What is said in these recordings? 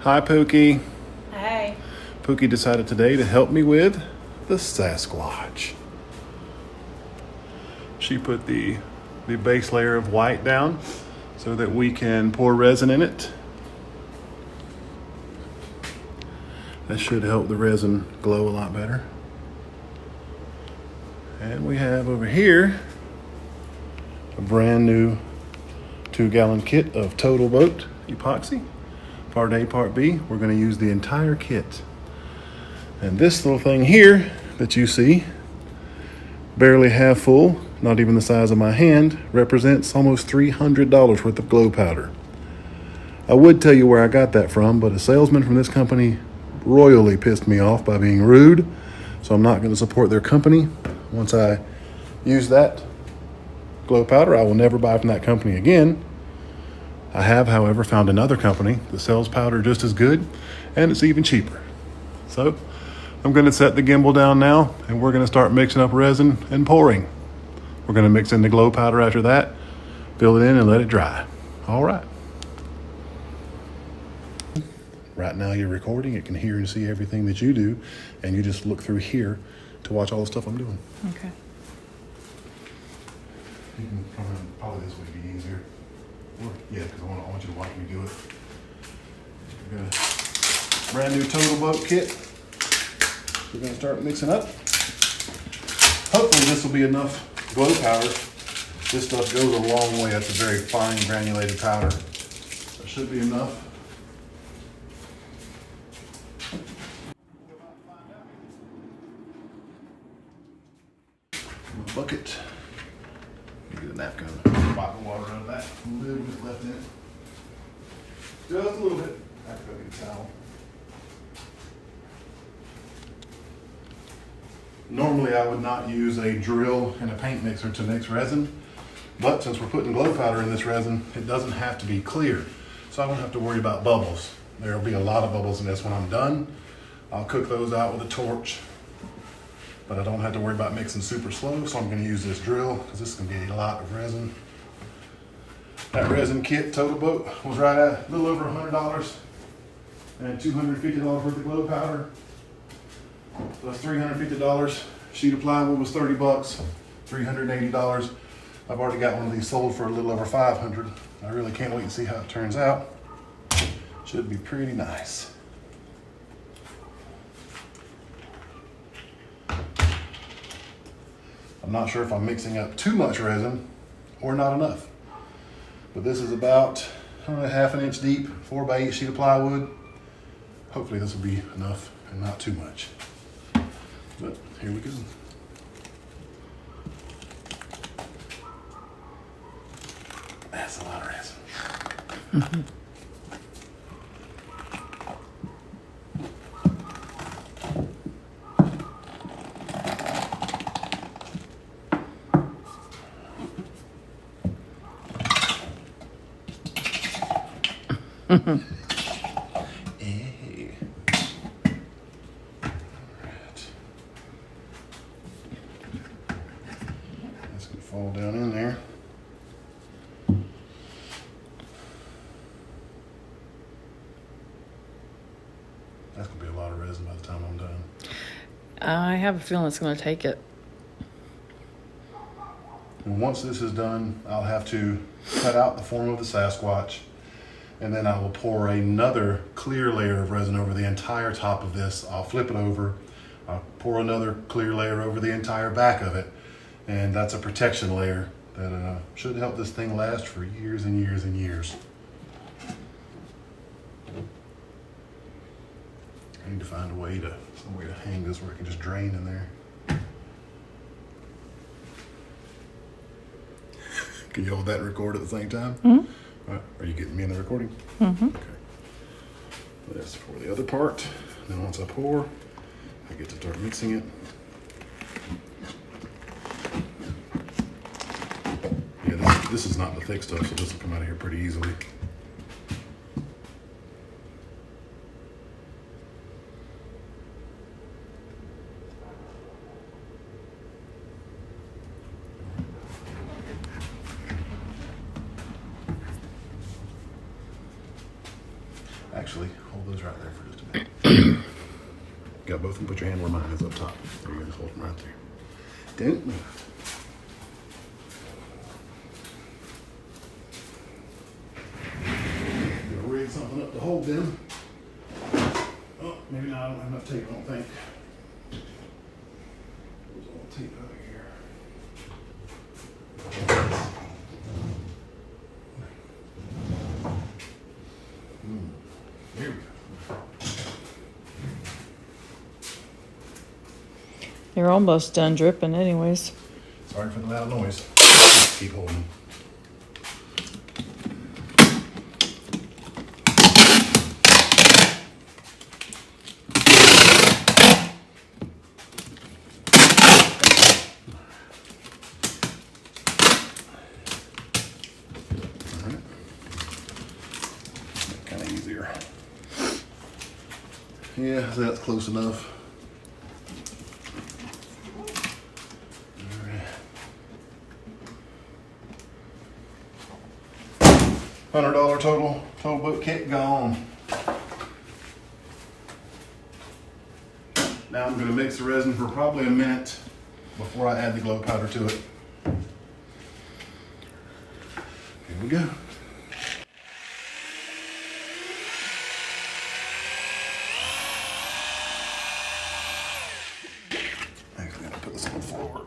Hi, Pookie. Hey. Pookie decided today to help me with the Sasquatch. She put the base layer of white down so that we can pour resin in it. That should help the resin glow a lot better. And we have over here a brand new 2-gallon kit of Total Boat epoxy. Part A, Part B, we're going to use the entire kit. And this little thing here that you see, barely half full, not even the size of my hand, represents almost $300 worth of glow powder. I would tell you where I got that from, but a salesman from this company royally pissed me off by being rude, so I'm not going to support their company. Once I use that glow powder, I will never buy from that company again. I have, however, found another company that sells powder just as good, and it's even cheaper. So I'm going to set the gimbal down now, and we're going to start mixing up resin and pouring. We're going to mix in the glow powder after that, fill it in, and let it dry. All right. Right now you're recording. It can hear and see everything that you do, and you just look through here to watch all the stuff I'm doing. Okay. You can probably this would be easier. Yeah, because I want you to watch me do it. We've got a brand new Total Boat kit. We're going to start mixing up. Hopefully this will be enough glow powder. This stuff goes a long way. That's a very fine granulated powder. That should be enough. Bucket. Get a napkin, wipe the water out of that. A little bit left in it. Just a little bit. I have to go get a towel. Normally I would not use a drill and a paint mixer to mix resin, but since we're putting glow powder in this resin, it doesn't have to be clear. So I won't have to worry about bubbles. There'll be a lot of bubbles in this when I'm done. I'll cook those out with a torch, but I don't have to worry about mixing super slow, so I'm going to use this drill because this is going to be a lot of resin. That resin kit, Total Boat, was right at a little over $100 and $250 worth of glow powder. Plus $350. Sheet of plywood was $30, $380. I've already got one of these sold for a little over $500. I really can't wait to see how it turns out. Should be pretty nice. I'm not sure if I'm mixing up too much resin or not enough. But this is about half an inch deep, 4x8 sheet of plywood. Hopefully this will be enough and not too much. But here we go. That's a lot of resin. Hey. Alright. That's gonna fall down in there. That's gonna be a lot of resin by the time I'm done. I have a feeling it's going to take it. And once this is done, I'll have to cut out the form of the Sasquatch, and then I will pour another clear layer of resin over the entire top of this. I'll flip it over. I'll pour another clear layer over the entire back of it, and that's a protection layer that should help this thing last for years and years and years. I need to find some way to hang this where it can just drain in there. Can you hold that and record at the same time? Mm-hmm. Are you getting me in the recording? Mm-hmm. Okay. That's for the other part. Then once I pour, I get to start mixing it. Yeah, this is not the thick stuff, so this will come out of here pretty easily. Actually, hold hold those right there for just a minute. Got both of them. Put your hand where mine is up top. There you go. Just hold them right there. Don't move. Gonna rig something up to hold them. Oh, maybe not. I don't have enough tape. I don't think. There's all the tape out of here. Here we go. You're almost done dripping anyways. Sorry for the loud noise. Keep holding. Alright. Kind of easier. Yeah, that's close enough. $100 total boat kit gone. Now I'm going to mix the resin for probably a minute before I add the glow powder to it. Here we go. Actually, I'm going to put this on the floor.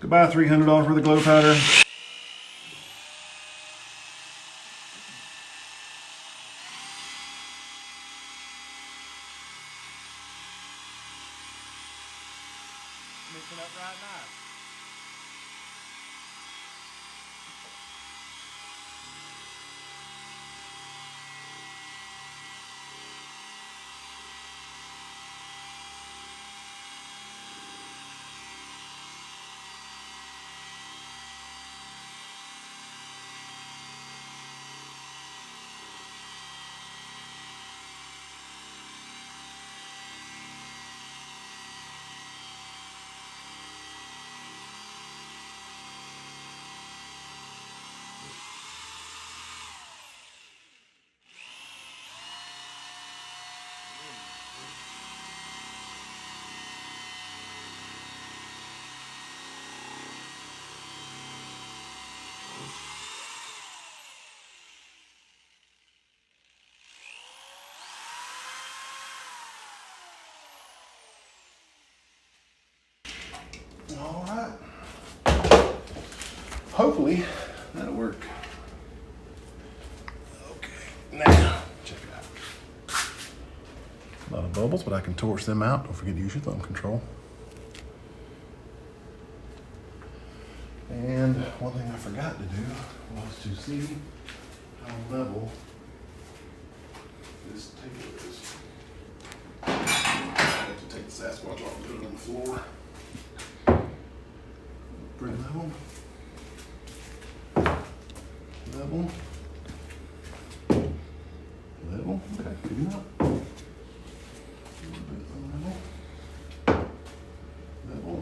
Goodbye, $300 for the glow powder. Mixing up right now. All right. Hopefully that'll work. Okay, now check it out. A lot of bubbles, but I can torch them out. Don't forget to use your thumb control. And one thing I forgot to do was to see how level this table is. I have to take the Sasquatch off and put it on the floor. Pretty level. Level. Level. Okay, good enough. A little bit level. Level.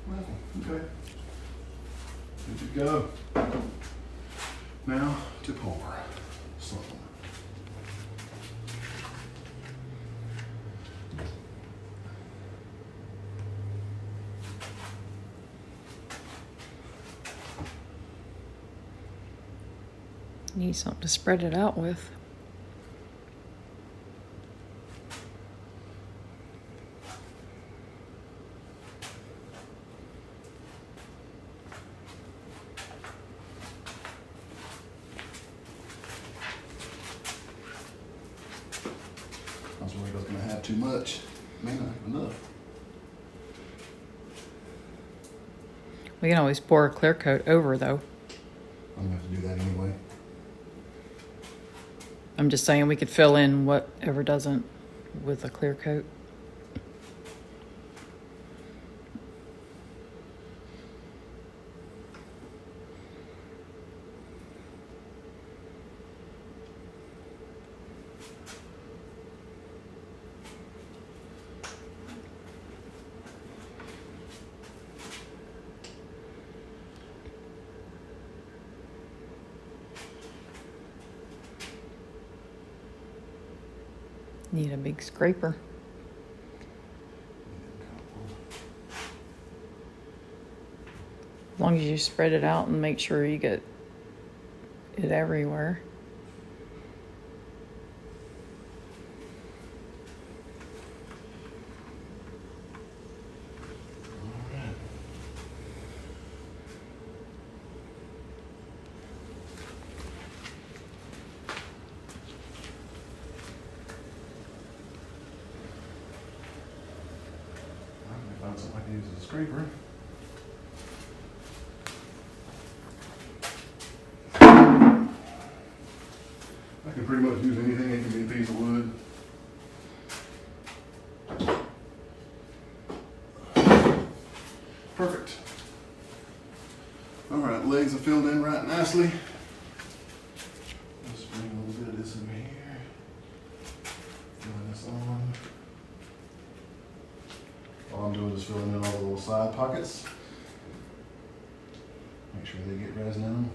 Level. Okay. Good to go. Now to pour. Need something to spread it out with. I was worried I was gonna have too much. May not have enough. We can always pour a clear coat over, though. I'm gonna have to do that anyway. I'm just saying we could fill in whatever doesn't with a clear coat. Need a big scraper. As long as you spread it out and make sure you get it everywhere. Find something I can use as a scraper. I can pretty much use anything. It can be a piece of wood. Perfect. All right, legs are filled in right nicely. Let's bring a little bit of this in here. Filling this on. All I'm doing is filling in all the little side pockets. Make sure they get resin in them.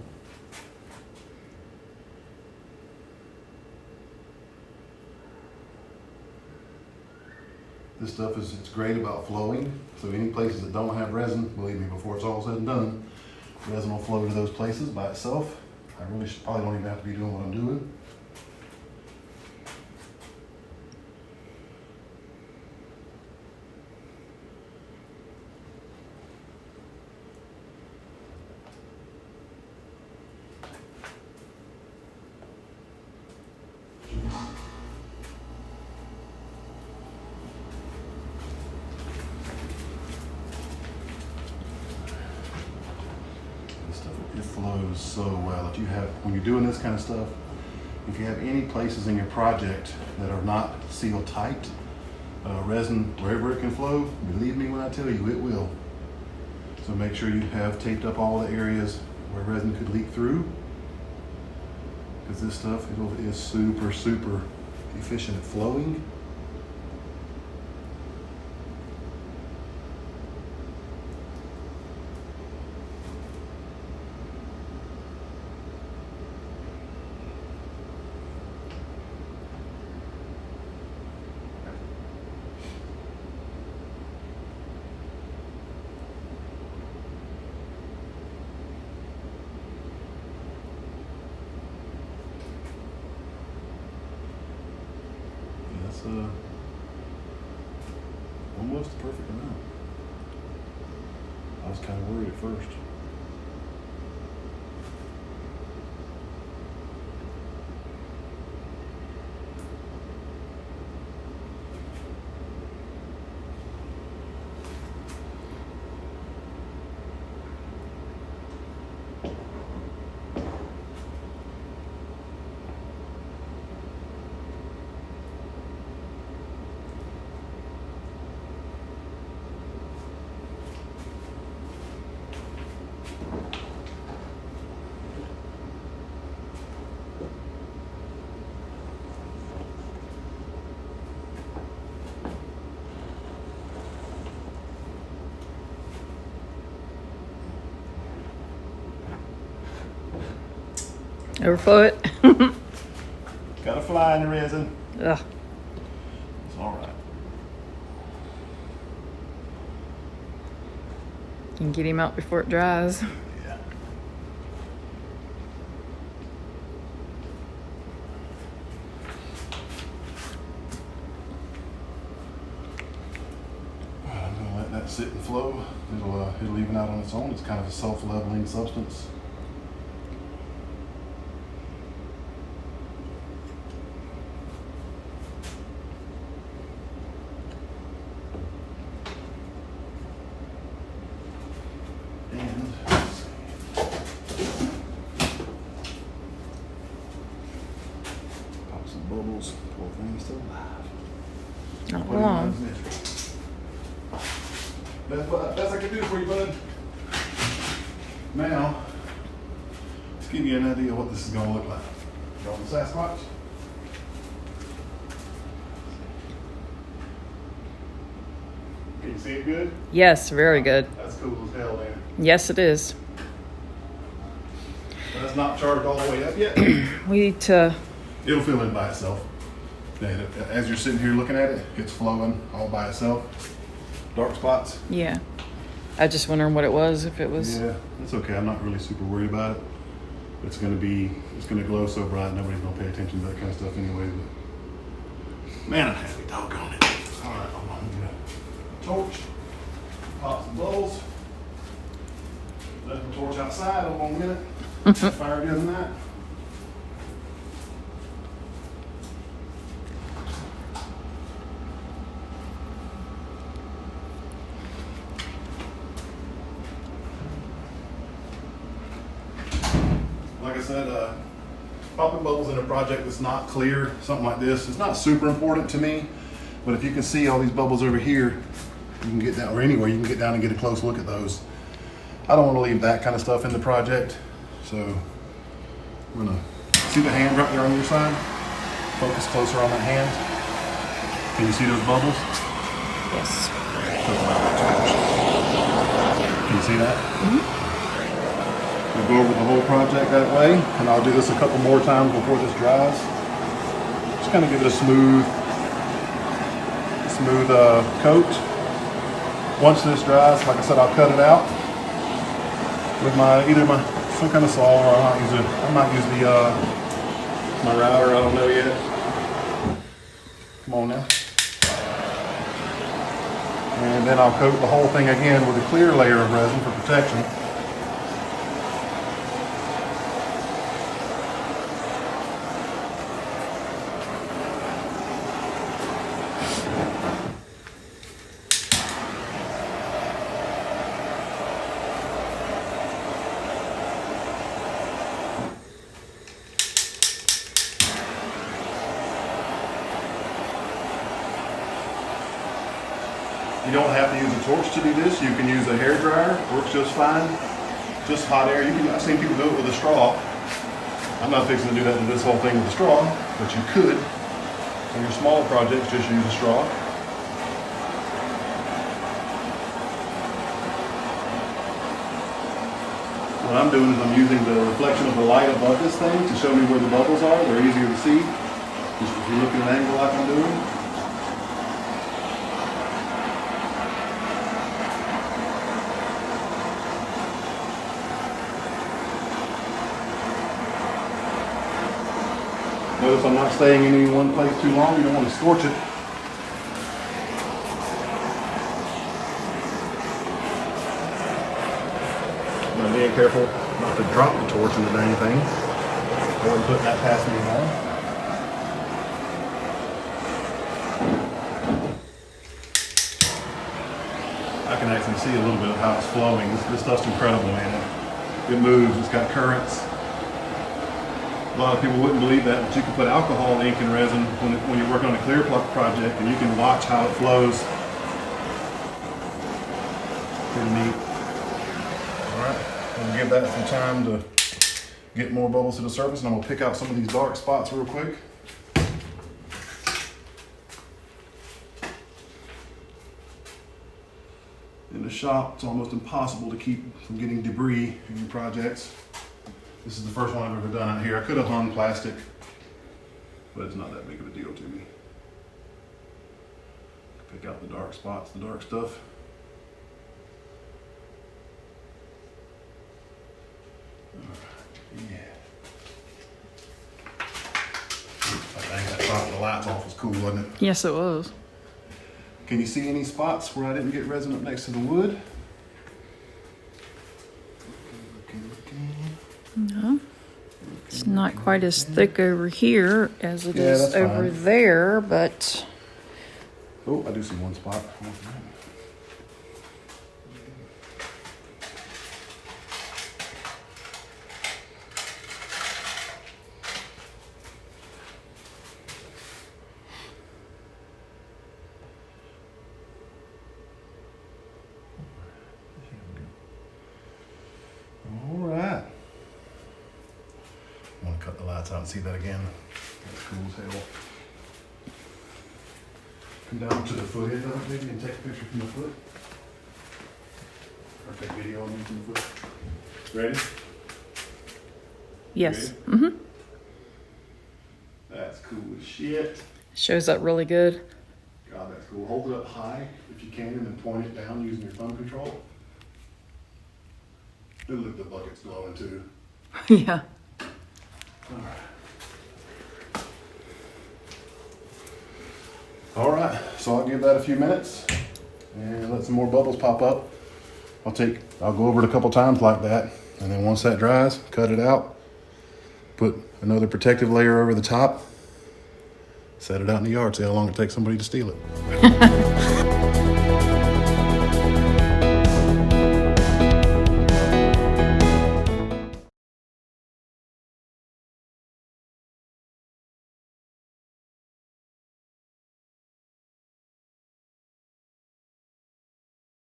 This stuff it's great about flowing. So any places that don't have resin, believe me, before it's all said and done, resin will flow to those places by itself. I really probably don't even have to be doing what I'm doing. It flows so well. If you have, when you're doing this kind of stuff, if you have any places in your project that are not sealed tight, resin, wherever it can flow, believe me when I tell you, it will. So make sure you have taped up all the areas where resin could leak through, because this stuff is super, super efficient at flowing. That's almost the perfect amount. I was kind of worried at first. Overflow it. Got a fly in the resin. Ugh. It's all right. You can get him out before it dries. Yeah. let it sit and flow. It'll even out on its own. It's kind of a self-leveling substance. And let's see. Pop some bubbles. Poor thing's still alive. Not Put him out long. of his misery. That's what best I can do for you, bud. Now, let's give you an idea of what this is going to look like. Draw the Sasquatch. Can you see it good? Yes, very good. That's cool as hell, man. Yes, it is. But it's not charged all the way up yet. We need to. It'll fill in by itself. And as you're sitting here looking at it, it's flowing all by itself. Dark spots. Yeah. I just wondering what it was. If it was. Yeah, it's okay. I'm not really super worried about it. It's gonna glow so bright, nobody's gonna pay attention to that kind of stuff anyway. But man, I'm happy. Doggone it. All right, I'm gonna get a torch, pop some bubbles. Left the torch outside over a minute. Fire the other night. Like I said, popping bubbles in a project that's not clear, something like this, it's not super important to me. But if you can see all these bubbles over here, you can get down, or anywhere, you can get down and get a close look at those. I don't want to leave that kind of stuff in the project. So I'm gonna see the hand right there on your side. Focus closer on that hand. Can you see those bubbles? Yes. Can you see that? Mm-hmm. We'll go over the whole project that way, and I'll do this a couple more times before this dries. Just kind of give it a smooth coat. Once this dries, like I said, I'll cut it out with some kind of saw, or I might use my router. I don't know yet. Come on now. And then I'll coat the whole thing again with a clear layer of resin for protection. You don't have to use a torch to do this. You can use a hair dryer. Works just fine. Just hot air. I've seen people do it with a straw. I'm not fixing to do that to this whole thing with a straw, but you could. On your smaller projects, just use a straw. What I'm doing is I'm using the reflection of the light above this thing to show me where the bubbles are. They're easier to see. Just if you look at an angle like I'm doing. Notice I'm not staying in any one place too long. You don't want to scorch it. I'm being careful not to drop the torch into anything. I wouldn't put that past me at all. I can actually see a little bit of how it's flowing. This stuff's incredible, man. It moves. It's got currents. A lot of people wouldn't believe that, but you can put alcohol, ink, and resin when you're working on a clear project, and you can watch how it flows. Pretty neat. All right, we'll give that some time to get more bubbles to the surface, and I'm gonna pick out some of these dark spots real quick. In the shop, it's almost impossible to keep from getting debris in your projects. This is the first one I've ever done out here. I could have hung plastic, but it's not that big of a deal to me. Pick out the dark spots, the dark stuff. Yeah. I think that shot with the lights off was cool, wasn't it? Yes, it was. Can you see any spots where I didn't get resin up next to the wood? No. It's not quite as thick over here as it Yeah, is that's over fine. there, but Oh, I do see one spot. All right. I'm gonna cut the lights out and see that again. That's cool as hell. Come down to the foot end of it maybe and take a picture from the foot. Or take video of me from the foot. Ready? yes. Ready? That's cool as shit. Shows up really good. God, that's cool. Hold it up high if you can and then point it down using your thumb control. It'll look the bucket's glowing too. Yeah. All right, so I'll give that a few minutes and let some more bubbles pop up. I'll go over it a couple times like that, and then once that dries, cut it out, put another protective layer over the top, set it out in the yard, see how long it takes somebody to steal it.